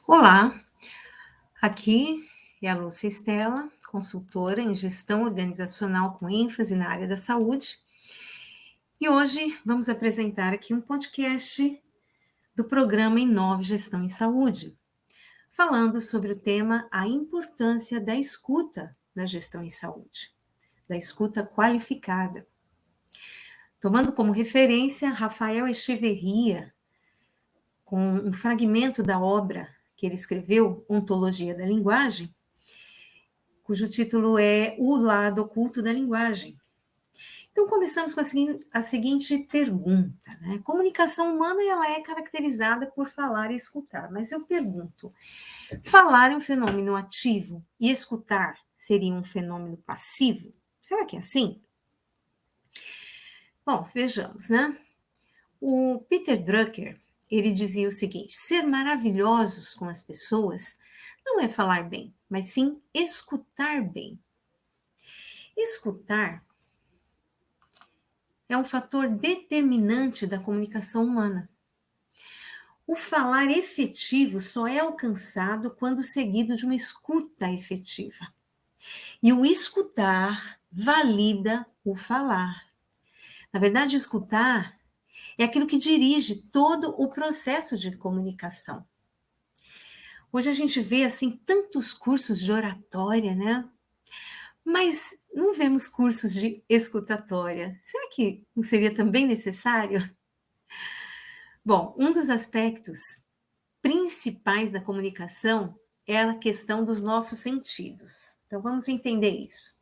Olá, aqui é a Lúcia Estela, consultora em gestão organizacional com ênfase na área da saúde, e hoje vamos apresentar aqui um podcast do programa Inove Gestão em Saúde, falando sobre o tema a importância da escuta na gestão em saúde, da escuta qualificada. Tomando como referência Rafael Echeverria, com um fragmento da obra que ele escreveu, Ontologia da Linguagem, cujo título é O Lado Oculto da Linguagem. Então, começamos com a seguinte pergunta, né? Comunicação humana, ela é caracterizada por falar e escutar, mas eu pergunto, falar é um fenômeno ativo e escutar seria um fenômeno passivo? Será que é assim? Bom, vejamos, né? O Peter Drucker, ele dizia o seguinte, ser maravilhosos com as pessoas não é falar bem, mas sim escutar bem. Escutar é um fator determinante da comunicação humana. O falar efetivo só é alcançado quando seguido de uma escuta efetiva. E o escutar valida o falar. Na verdade, escutar é aquilo que dirige todo o processo de comunicação. Hoje a gente vê assim tantos cursos de oratória, né? Mas não vemos cursos de escutatória. Será que não seria também necessário? Bom, um dos aspectos principais da comunicação é a questão dos nossos sentidos. Então, vamos entender isso.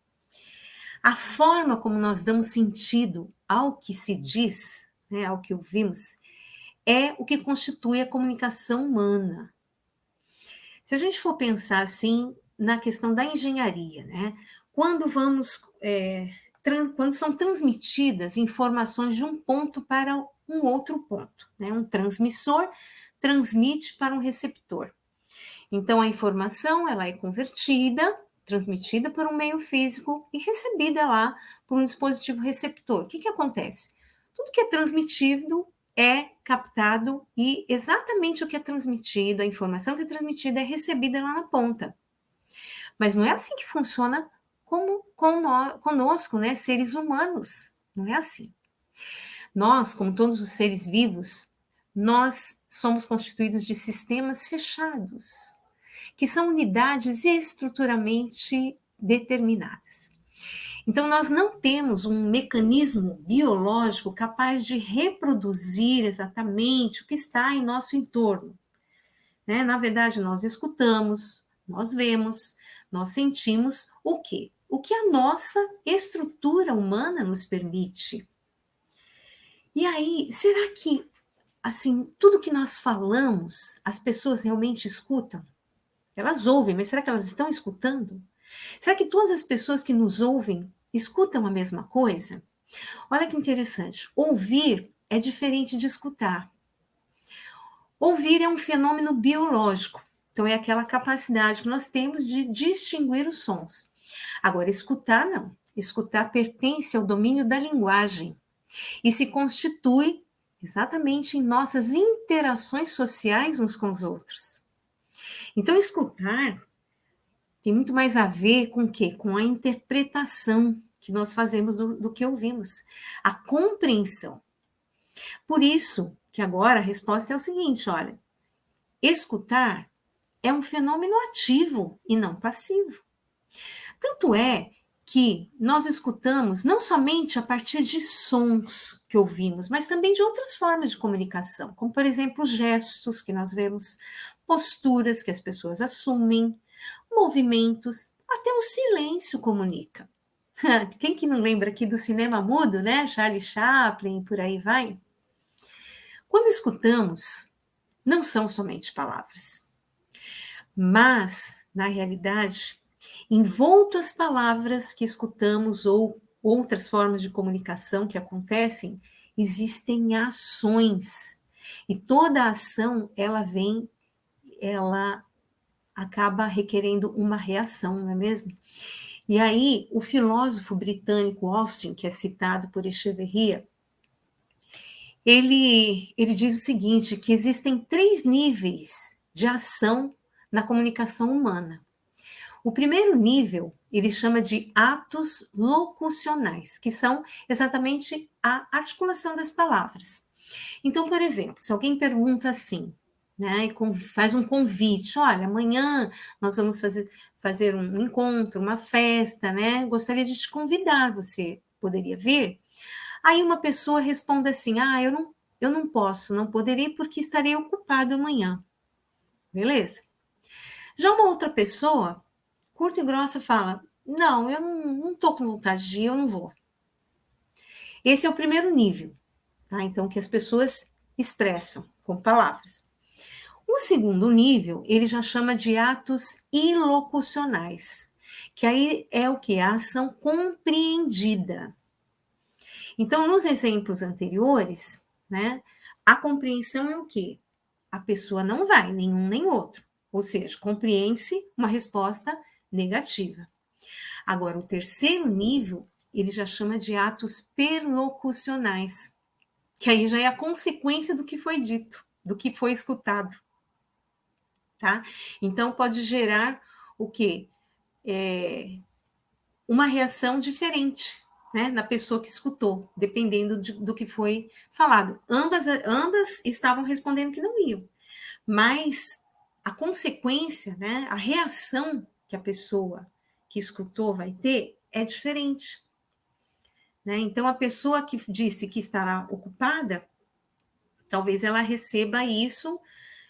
A forma como nós damos sentido ao que se diz, né, ao que ouvimos, é o que constitui a comunicação humana. Se a gente for pensar assim na questão da engenharia, né, quando quando são transmitidas informações de um ponto para um outro ponto, né, um transmissor transmite para um receptor. Então, a informação ela é convertida, transmitida por um meio físico e recebida lá por um dispositivo receptor. O que acontece? Tudo que é transmitido é captado e exatamente o que é transmitido, a informação que é transmitida é recebida lá na ponta. Mas não é assim que funciona como conosco, né, seres humanos. Não é assim. Nós, como todos os seres vivos, nós somos constituídos de sistemas fechados, que são unidades estruturalmente determinadas. Então, nós não temos um mecanismo biológico capaz de reproduzir exatamente o que está em nosso entorno. Né? Na verdade, nós escutamos, nós vemos, nós sentimos o quê? O que a nossa estrutura humana nos permite. E aí, será que, assim, tudo que nós falamos, as pessoas realmente escutam? Elas ouvem, mas será que elas estão escutando? Será que todas as pessoas que nos ouvem escutam a mesma coisa? Olha que interessante. Ouvir é diferente de escutar. Ouvir é um fenômeno biológico. Então, é aquela capacidade que nós temos de distinguir os sons. Agora, escutar não. Escutar pertence ao domínio da linguagem e se constitui exatamente em nossas interações sociais uns com os outros. Então, escutar tem muito mais a ver com o quê? Com a interpretação que nós fazemos do que ouvimos, a compreensão. Por isso que agora a resposta é o seguinte, olha, escutar é um fenômeno ativo e não passivo. Tanto é que nós escutamos não somente a partir de sons que ouvimos, mas também de outras formas de comunicação, como, por exemplo, gestos que nós vemos, posturas que as pessoas assumem, movimentos, até o silêncio comunica. Quem que não lembra aqui do cinema mudo, né? Charlie Chaplin, por aí vai. Quando escutamos, não são somente palavras, mas, na realidade, envolto às palavras que escutamos ou outras formas de comunicação que acontecem, existem ações. E toda ação, ela acaba requerendo uma reação, não é mesmo? E aí, o filósofo britânico Austin, que é citado por Echeverria, ele diz o seguinte, que existem 3 níveis de ação na comunicação humana. O primeiro nível, ele chama de atos locucionais, que são exatamente a articulação das palavras. Então, por exemplo, se alguém pergunta assim, né, e faz um convite, olha, amanhã nós vamos fazer um encontro, uma festa, né, gostaria de te convidar, você poderia vir? Aí uma pessoa responde assim, eu não posso, não poderei porque estarei ocupado amanhã, beleza? Já uma outra pessoa, curta e grossa, fala, não, eu não tô com vontade de ir, eu não vou. Esse é o primeiro nível, tá? Então, que as pessoas expressam com palavras. O segundo nível, ele já chama de atos ilocucionais, que aí é o que? A ação compreendida. Então, nos exemplos anteriores, né, a compreensão é o quê? A pessoa não vai, nenhum nem outro. Ou seja, compreende-se uma resposta negativa. Agora, o terceiro nível, ele já chama de atos perlocucionais, que aí já é a consequência do que foi dito, do que foi escutado, tá? Então, pode gerar o quê? Uma reação diferente, né, na pessoa que escutou, dependendo do que foi falado. Ambas estavam respondendo que não iam, mas a consequência, né, a reação que a pessoa que escutou vai ter é diferente. Né? Então, a pessoa que disse que estará ocupada, talvez ela receba isso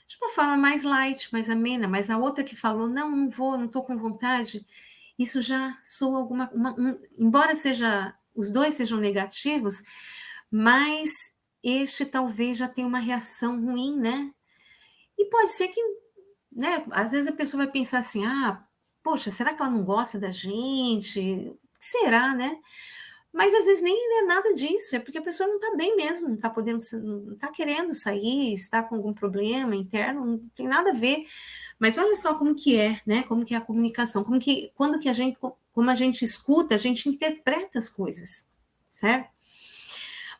de uma forma mais light, mais amena, mas a outra que falou, não vou, não estou com vontade, isso já soa embora os dois sejam negativos, mas este talvez já tenha uma reação ruim, né? E pode ser que, né, às vezes a pessoa vai pensar assim, poxa, será que ela não gosta da gente? Será, né? Mas às vezes nem é nada disso, é porque a pessoa não está bem mesmo, não está podendo, não está querendo sair, está com algum problema interno, não tem nada a ver. Mas olha só como que é, né? Como que é a comunicação, como a gente escuta, a gente interpreta as coisas, certo?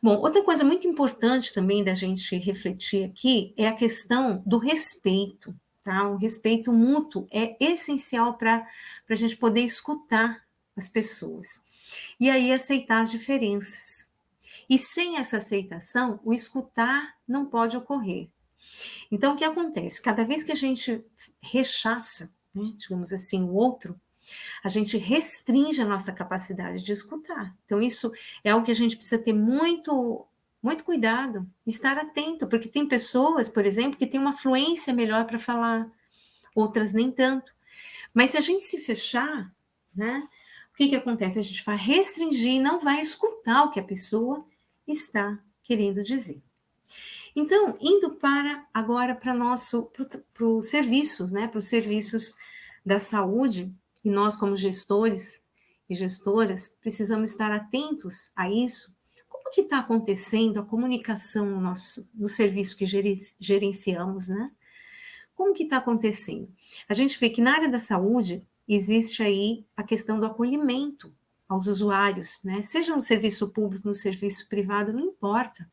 Bom, outra coisa muito importante também da gente refletir aqui é a questão do respeito, tá? O respeito mútuo é essencial para a gente poder escutar as pessoas. E aí aceitar as diferenças. E sem essa aceitação, o escutar não pode ocorrer. Então, o que acontece? Cada vez que a gente rechaça, né, digamos assim, o outro, a gente restringe a nossa capacidade de escutar. Então, isso é algo que a gente precisa ter muito cuidado, estar atento, porque tem pessoas, por exemplo, que têm uma fluência melhor para falar, outras nem tanto. Mas se a gente se fechar, né, o que acontece? A gente vai restringir e não vai escutar o que a pessoa está querendo dizer. Então, indo agora para os serviços, né, para os serviços da saúde, e nós como gestores e gestoras precisamos estar atentos a isso. Como que está acontecendo a comunicação no serviço que gerenciamos, né? Como que está acontecendo? A gente vê que na área da saúde existe aí a questão do acolhimento aos usuários, né? Seja no serviço público, no serviço privado, não importa.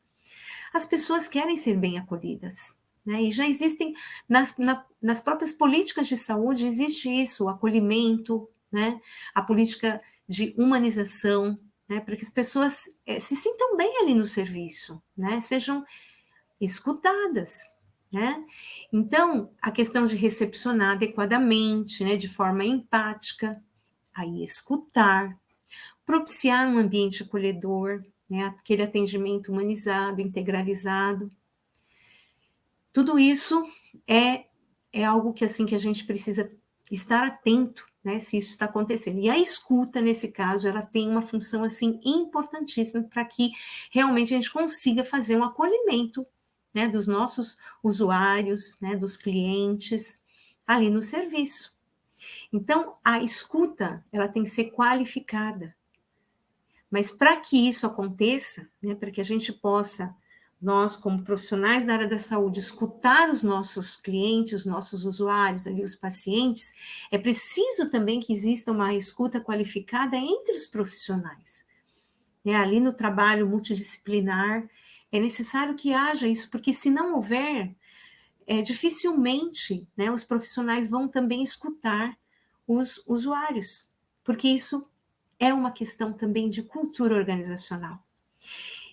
As pessoas querem ser bem acolhidas, né? E já existem, nas próprias políticas de saúde, existe isso, o acolhimento, né? A política de humanização, né? Para que as pessoas se sintam bem ali no serviço, né? Sejam escutadas, né? Então, a questão de recepcionar adequadamente, né? De forma empática, aí escutar, propiciar um ambiente acolhedor, né, aquele atendimento humanizado, integralizado. Tudo isso é algo que assim que a gente precisa estar atento, né, se isso está acontecendo. E a escuta nesse caso, ela tem uma função assim importantíssima para que realmente a gente consiga fazer um acolhimento, né, dos nossos usuários, né, dos clientes ali no serviço. Então, a escuta, ela tem que ser qualificada. Mas para que isso aconteça, né, para que a gente possa, nós como profissionais da área da saúde, escutar os nossos clientes, os nossos usuários, ali, os pacientes, é preciso também que exista uma escuta qualificada entre os profissionais. Ali no trabalho multidisciplinar, é necessário que haja isso, porque se não houver, dificilmente, né, os profissionais vão também escutar os usuários, porque isso é uma questão também de cultura organizacional.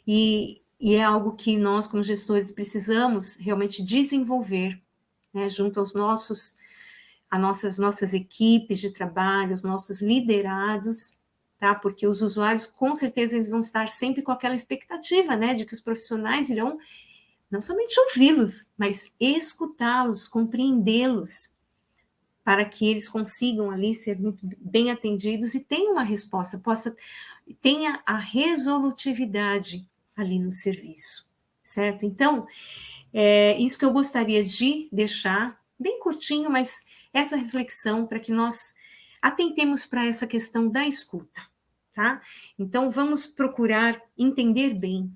E é algo que nós, como gestores, precisamos realmente desenvolver, né, junto aos nossas equipes de trabalho, os nossos liderados, tá? Porque os usuários, com certeza, eles vão estar sempre com aquela expectativa, né, de que os profissionais irão não somente ouvi-los, mas escutá-los, compreendê-los, para que eles consigam ali ser muito bem atendidos e tenham uma resposta, tenha a resolutividade ali no serviço, certo? Então, isso que eu gostaria de deixar, bem curtinho, mas essa reflexão para que nós atentemos para essa questão da escuta, tá? Então, vamos procurar entender bem,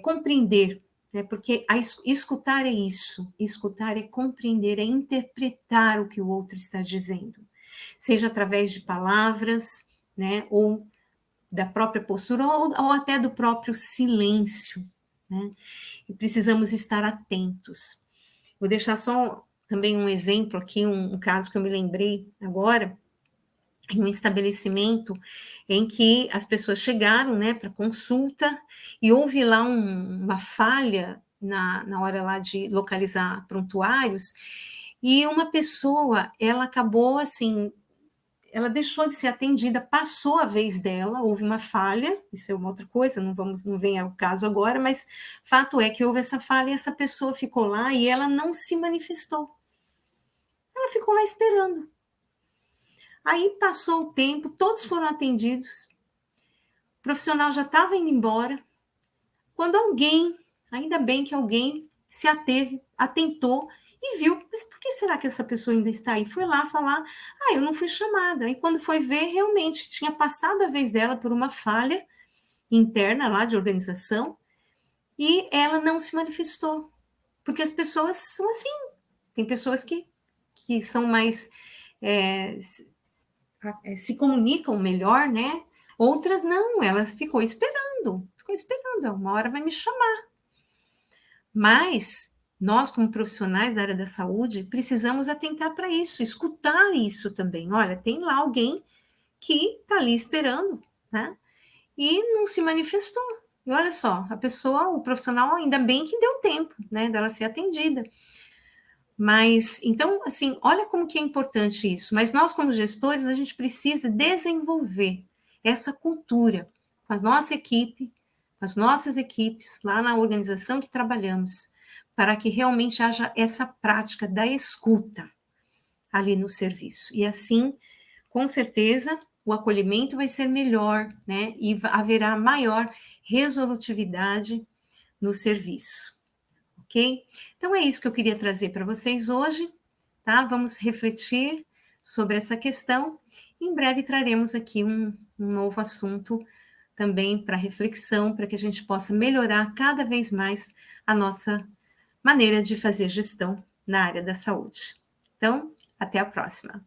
compreender, né? Porque escutar é isso, escutar é compreender, é interpretar o que o outro está dizendo, seja através de palavras, né? Ou da própria postura, ou até do próprio silêncio, né? E precisamos estar atentos. Vou deixar só também um exemplo aqui, um caso que eu me lembrei agora, em um estabelecimento em que as pessoas chegaram, né, para consulta e houve lá uma falha na hora lá de localizar prontuários e uma pessoa, ela acabou assim, ela deixou de ser atendida, passou a vez dela, houve uma falha, isso é uma outra coisa, não vem ao caso agora, mas fato é que houve essa falha e essa pessoa ficou lá e ela não se manifestou. Ela ficou lá esperando. Aí passou o tempo, todos foram atendidos, o profissional já estava indo embora, quando alguém, ainda bem que alguém se ateve, atentou e viu, mas por que será que essa pessoa ainda está aí? Foi lá falar, eu não fui chamada. E quando foi ver, realmente tinha passado a vez dela por uma falha interna lá de organização e ela não se manifestou. Porque as pessoas são assim. Tem pessoas que são mais se comunicam melhor, né? Outras não, ela ficou esperando, uma hora vai me chamar. Mas nós, como profissionais da área da saúde, precisamos atentar para isso, escutar isso também. Olha, tem lá alguém que está ali esperando, né? E não se manifestou. E olha só, a pessoa, o profissional, ainda bem que deu tempo, né, dela ser atendida. Mas, então, assim, olha como que é importante isso. Mas nós, como gestores, a gente precisa desenvolver essa cultura com a nossa equipe, com as nossas equipes, lá na organização que trabalhamos, para que realmente haja essa prática da escuta ali no serviço. E assim, com certeza, o acolhimento vai ser melhor, né? E haverá maior resolutividade no serviço. Ok? Então é isso que eu queria trazer para vocês hoje, tá? Vamos refletir sobre essa questão. Em breve traremos aqui um novo assunto também para reflexão, para que a gente possa melhorar cada vez mais a nossa maneira de fazer gestão na área da saúde. Então, até a próxima.